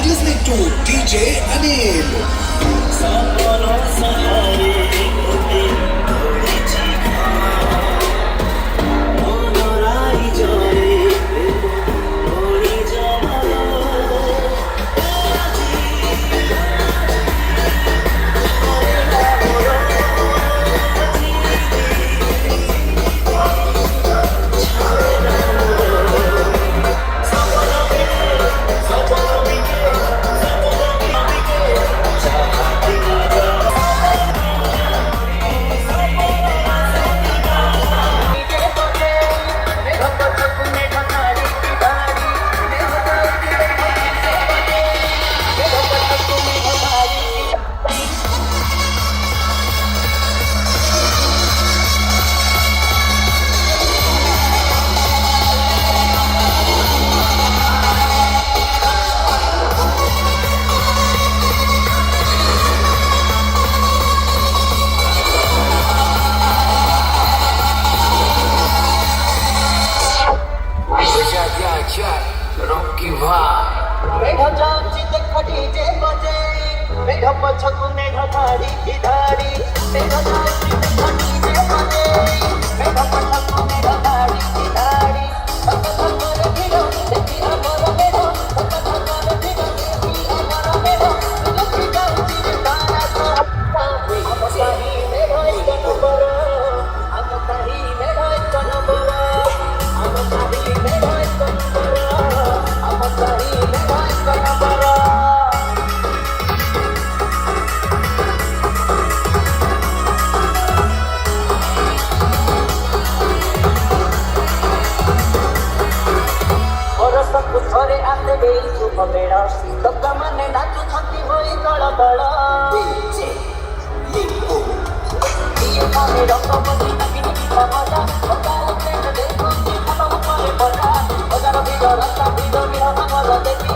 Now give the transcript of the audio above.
listening to DJ Anil. मेघ जाऊची ते खडीचे बजे मेघ पछकू मेघ धाडी की धाडी मेघ जाऊची ते खडीचे बजे मेघ पछकू मेघ धाडी की धाडी तक तक रे भिडो देखी अमर मेघ तक तक रे भिडो देखी अमर मेघ लक्ष्मी जाऊची रे तारा को हम साही मेघ एक नंबर हम साही मेघ एक नंबर हम साही मेघ एक नंबर हम साही मेघ एक नंबर ଘରେ ଆସେ ଦେଇ ଶୁଭ ବେଳ ଲୋକମାନେ ନାଚୁଛନ୍ତି ହୋଇ ଦଳ ଦଳ ରଙ୍ଗବତୀ ନାଗିନୀ ମଜା ସକାଳ ପ୍ରେମ ଦେଖୁଛି ଫଟୋ ଉପରେ ପଡ଼ା ବଜାର ଭିଡ଼ ରାସ୍ତା ଭିଡ଼ ବିହନ ଦେଖି